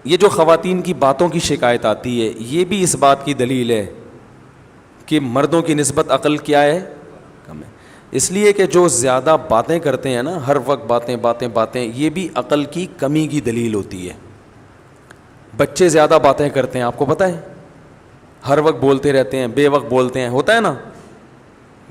یہ جو خواتین کی باتوں کی شکایت آتی ہے یہ بھی اس بات کی دلیل ہے کہ مردوں کی نسبت عقل کیا ہے؟ کم ہے. اس لیے کہ جو زیادہ باتیں کرتے ہیں نا، ہر وقت باتیں باتیں باتیں، یہ بھی عقل کی کمی کی دلیل ہوتی ہے. بچے زیادہ باتیں کرتے ہیں، آپ کو پتہ ہے، ہر وقت بولتے رہتے ہیں، بے وقت بولتے ہیں، ہوتا ہے نا.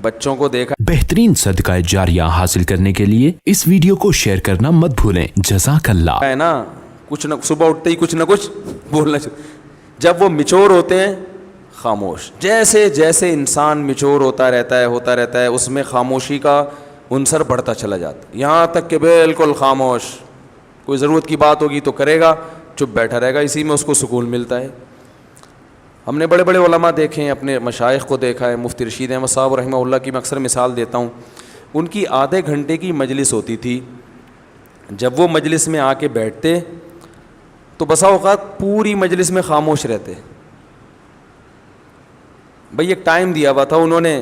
بچوں کو دیکھا بہترین صدقہ جاریہ حاصل کرنے کے لیے اس ویڈیو کو شیئر کرنا مت بھولیں. جزاک اللہ. ہے نا، کچھ نہ صبح اٹھتے ہی کچھ نہ کچھ بولنا چاہیے. جب وہ میچور ہوتے ہیں خاموش. جیسے جیسے انسان میچور ہوتا رہتا ہے اس میں خاموشی کا عنصر بڑھتا چلا جاتا ہے، یہاں تک کہ بالکل خاموش. کوئی ضرورت کی بات ہوگی تو کرے گا، چپ بیٹھا رہے گا، اسی میں اس کو سکون ملتا ہے. ہم نے بڑے بڑے علماء دیکھے ہیں، اپنے مشائخ کو دیکھا ہے. مفتی رشید احمد صاحب رحمہ اللہ کی میں اکثر مثال دیتا ہوں. ان کی آدھے گھنٹے کی مجلس ہوتی تھی. جب وہ مجلس میں آ کے بیٹھتے تو بسا اوقات پوری مجلس میں خاموش رہتے. بھئی ایک ٹائم دیا ہوا تھا انہوں نے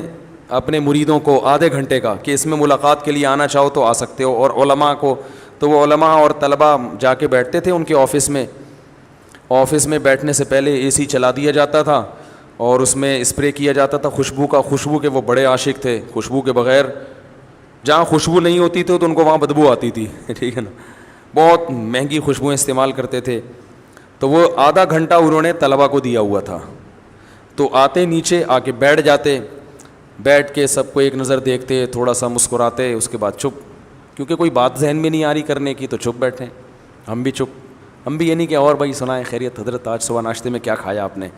اپنے مریدوں کو آدھے گھنٹے کا کہ اس میں ملاقات کے لیے آنا چاہو تو آ سکتے ہو. اور علماء کو تو وہ علماء اور طلباء جا کے بیٹھتے تھے ان کے آفس میں. آفس میں بیٹھنے سے پہلے اے سی چلا دیا جاتا تھا اور اس میں اسپرے کیا جاتا تھا خوشبو کا. خوشبو کے وہ بڑے عاشق تھے، خوشبو کے بغیر جہاں خوشبو نہیں ہوتی تھی تو ان کو وہاں بدبو آتی تھی. ٹھیک ہے نا، بہت مہنگی خوشبوئیں استعمال کرتے تھے. تو وہ آدھا گھنٹہ انہوں نے طلباء کو دیا ہوا تھا. تو آتے نیچے آ کے بیٹھ جاتے، بیٹھ کے سب کو ایک نظر دیکھتے، تھوڑا سا مسکراتے، اس کے بعد چپ. کیونکہ کوئی بات ذہن میں نہیں آ رہی کرنے کی تو چپ بیٹھیں. ہم بھی چپ. ہم بھی یہ نہیں کہ اور بھائی سنائیں خیریت حضرت آج صبح ناشتے میں کیا کھایا آپ نے.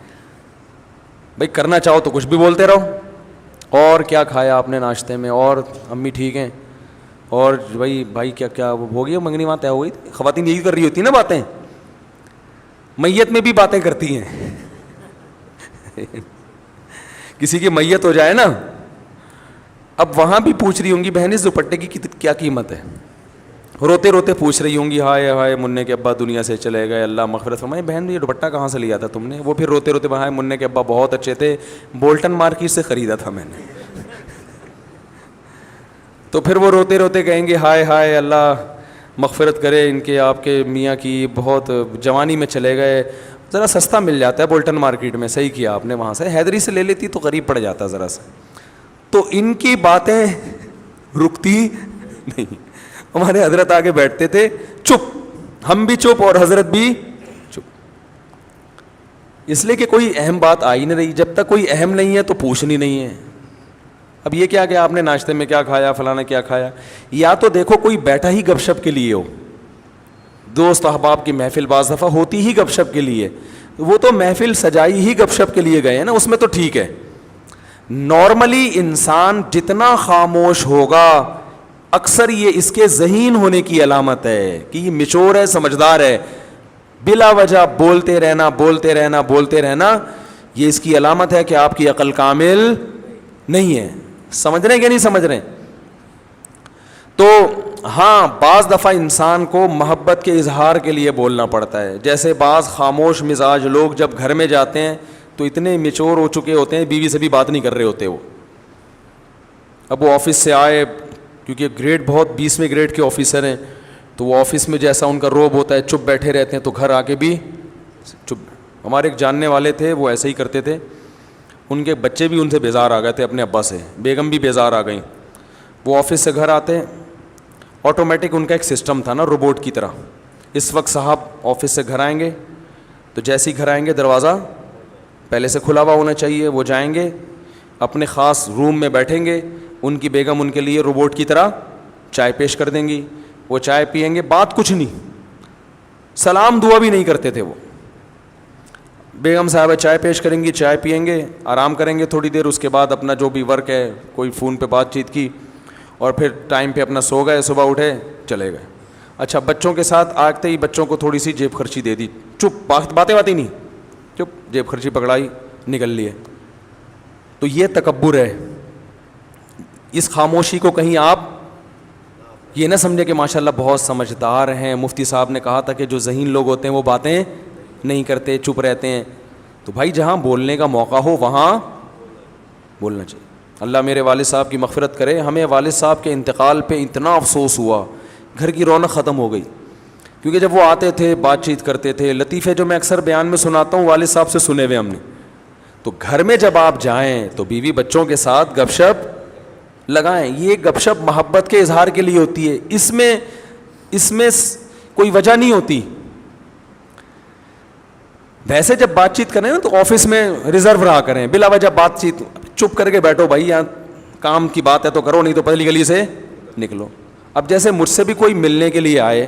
بھائی کرنا چاہو تو کچھ بھی بولتے رہو، اور کیا کھایا آپ نے ناشتے میں، اور امی ٹھیک ہیں، اور بھائی کیا ہو گئی منگنی وہاں طے ہو گئی. خواتین یہی کر رہی ہوتی نا باتیں. میت میں بھی باتیں کرتی ہیں. کسی کی میت ہو جائے نا، اب وہاں بھی پوچھ رہی ہوں گی بہن اس دوپٹے کی کیا قیمت ہے. روتے روتے پوچھ رہی ہوں گی ہائے ہائے منع کے ابا دنیا سے چلے گئے، اللہ مغفرت فرمائے. بہن یہ دوپٹہ کہاں سے لیا تھا تم نے؟ وہ پھر روتے روتے ہائے منع کے ابا بہت اچھے تھے، بولٹن مارکیٹ سے خریدا تھا میں نے. تو پھر وہ روتے روتے کہیں گے ہائے ہائے اللہ مغفرت کرے ان کے آپ کے میاں کی، بہت جوانی میں چلے گئے. ذرا سستا مل جاتا ہے بولٹن مارکیٹ میں. صحیح کیا آپ نے، وہاں سے حیدری سے لے لیتی تو قریب پڑ جاتا ذرا سا. تو ان کی باتیں رکتی نہیں. ہمارے حضرت آگے بیٹھتے تھے چپ، ہم بھی چپ اور حضرت بھی چپ. اس لیے کہ کوئی اہم بات آ ہی نہیں رہی. جب تک کوئی اہم نہیں ہے تو پوچھنی نہیں ہے. اب یہ کیا کہ آپ نے ناشتے میں کیا کھایا، فلانا کیا کھایا. یا تو دیکھو کوئی بیٹھا ہی گپ شپ کے لیے ہو، دوست احباب کی محفل بعض دفعہ ہوتی ہی گپ شپ کے لیے، وہ تو محفل سجائی ہی گپ شپ کے لیے گئے ہیں نا، اس میں تو ٹھیک ہے. نارملی انسان جتنا خاموش ہوگا اکثر یہ اس کے ذہین ہونے کی علامت ہے کہ یہ میچور ہے، سمجھدار ہے. بلا وجہ بولتے رہنا یہ اس کی علامت ہے کہ آپ کی عقل کامل نہیں ہے. سمجھ رہے ہیں کہ نہیں سمجھ رہے ہیں؟ تو ہاں بعض دفعہ انسان کو محبت کے اظہار کے لیے بولنا پڑتا ہے. جیسے بعض خاموش مزاج لوگ جب گھر میں جاتے ہیں تو اتنے میچور ہو چکے ہوتے ہیں، بیوی سے بھی بات نہیں کر رہے ہوتے. وہ اب وہ آفس سے آئے، کیونکہ گریڈ بہت 20ویں گریڈ کے آفیسر ہیں، تو وہ آفس میں جیسا ان کا روب ہوتا ہے چپ بیٹھے رہتے ہیں، تو گھر آ کے بھی چپ. ہمارے ایک جاننے والے تھے وہ ایسے ہی کرتے تھے. ان کے بچے بھی ان سے بیزار آ گئے تھے اپنے ابا سے، بیگم بھی بیزار آ گئیں. وہ آفس سے گھر آتے ہیں، آٹومیٹک ان کا ایک سسٹم تھا نا روبوٹ کی طرح. اس وقت صاحب آفس سے گھر آئیں گے تو جیسے ہی گھر آئیں گے دروازہ پہلے سے کھلا ہوا ہونا چاہیے. وہ جائیں گے اپنے خاص روم میں بیٹھیں گے، ان کی بیگم ان کے لیے روبوٹ کی طرح چائے پیش کر دیں گی. وہ چائے پئیں گے، بات کچھ نہیں، سلام دعا بھی نہیں کرتے تھے. وہ بیگم صاحبہ چائے پیش کریں گی، چائے پئیں گے، آرام کریں گے تھوڑی دیر. اس کے بعد اپنا جو بھی ورک ہے، کوئی فون پہ بات چیت کی، اور پھر ٹائم پہ اپنا سو گئے، صبح اٹھے چلے گئے. اچھا بچوں کے ساتھ آتے ہی بچوں کو تھوڑی سی جیب خرچی دے دی، چپ، باتیں نہیں، چپ، جیب خرچی پکڑائی، نکل لیے. تو یہ تکبر ہے. اس خاموشی کو کہیں آپ یہ نہ سمجھے کہ ماشاءاللہ بہت سمجھدار ہیں. مفتی صاحب نے کہا تھا کہ جو ذہین لوگ ہوتے ہیں وہ باتیں نہیں کرتے، چپ رہتے ہیں. تو بھائی جہاں بولنے کا موقع ہو وہاں بولنا چاہیے. اللہ میرے والد صاحب کی مغفرت کرے. ہمیں والد صاحب کے انتقال پہ اتنا افسوس ہوا، گھر کی رونق ختم ہو گئی. کیونکہ جب وہ آتے تھے بات چیت کرتے تھے, لطیفے جو میں اکثر بیان میں سناتا ہوں والد صاحب سے سنے ہوئے ہم نے, تو گھر میں جب آپ جائیں تو بیوی بچوں کے ساتھ گپ شپ لگائیں. یہ گپ شپ محبت کے اظہار کے لیے ہوتی ہے, اس میں کوئی وجہ نہیں ہوتی. ویسے جب بات چیت کریں نا تو آفس میں ریزرو رہا کریں, بلا وجہ بات چیت چپ کر کے بیٹھو بھائی, یہاں کام کی بات ہے تو کرو, نہیں تو پہلی گلی سے نکلو. اب جیسے مجھ سے بھی کوئی ملنے کے لیے آئے,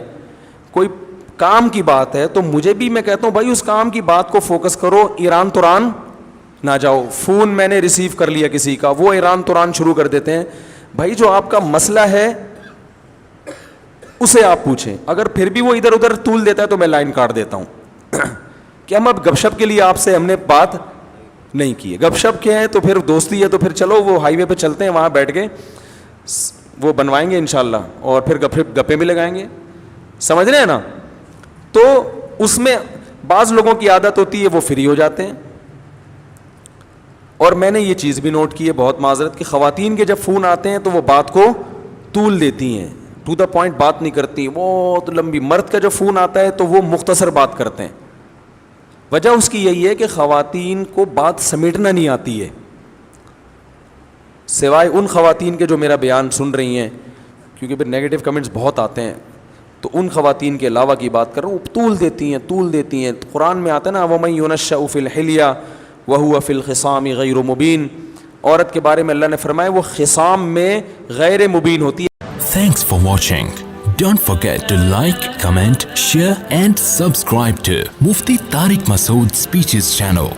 کوئی کام کی بات ہے, تو مجھے بھی میں کہتا ہوں بھائی اس کام کی بات کو فوکس کرو, ایران توران نہ جاؤ. فون میں نے ریسیو کر لیا کسی کا, وہ ایران توران شروع کر دیتے ہیں. بھائی جو آپ کا مسئلہ ہے اسے آپ پوچھیں, اگر پھر بھی وہ ادھر ادھر طول دیتا ہے تو میں لائن کاٹ دیتا ہوں کہ ہم اب گپ شپ کے لیے آپ سے ہم نے بات نہیں کی ہے. گپ شپ کیا ہے تو پھر دوستی ہے, تو پھر چلو وہ ہائی وے پہ چلتے ہیں, وہاں بیٹھ کے وہ بنوائیں گے انشاءاللہ, اور پھر گپیں بھی لگائیں گے. سمجھ رہے ہیں نا؟ تو اس میں بعض لوگوں کی عادت ہوتی ہے وہ فری ہو جاتے ہیں. اور میں نے یہ چیز بھی نوٹ کی ہے, بہت معذرت, کہ خواتین کے جب فون آتے ہیں تو وہ بات کو طول دیتی ہیں, ٹو دا پوائنٹ بات نہیں کرتی, بہت لمبی. مرد کا جب فون آتا ہے تو وہ مختصر بات کرتے ہیں. وجہ اس کی یہی ہے کہ خواتین کو بات سمیٹنا نہیں آتی ہے, سوائے ان خواتین کے جو میرا بیان سن رہی ہیں, کیونکہ پھر نیگیٹو کمنٹس بہت آتے ہیں, تو ان خواتین کے علاوہ کی بات کر رہا ہوں, طول دیتی ہیں. قرآن میں آتا ہے نا, وَمَن يُنَشَّأُ فِي الْحِلْيَةِ وَهُوَ فِي الْخِصَامِ غَيْرُ مُبِينٍ. عورت کے بارے میں اللہ نے فرمایا وہ خصام میں غیر مبین ہوتی ہے. Thanks for watching. Don't forget to like, comment, share and subscribe to Mufti Tariq Masood Speeches channel.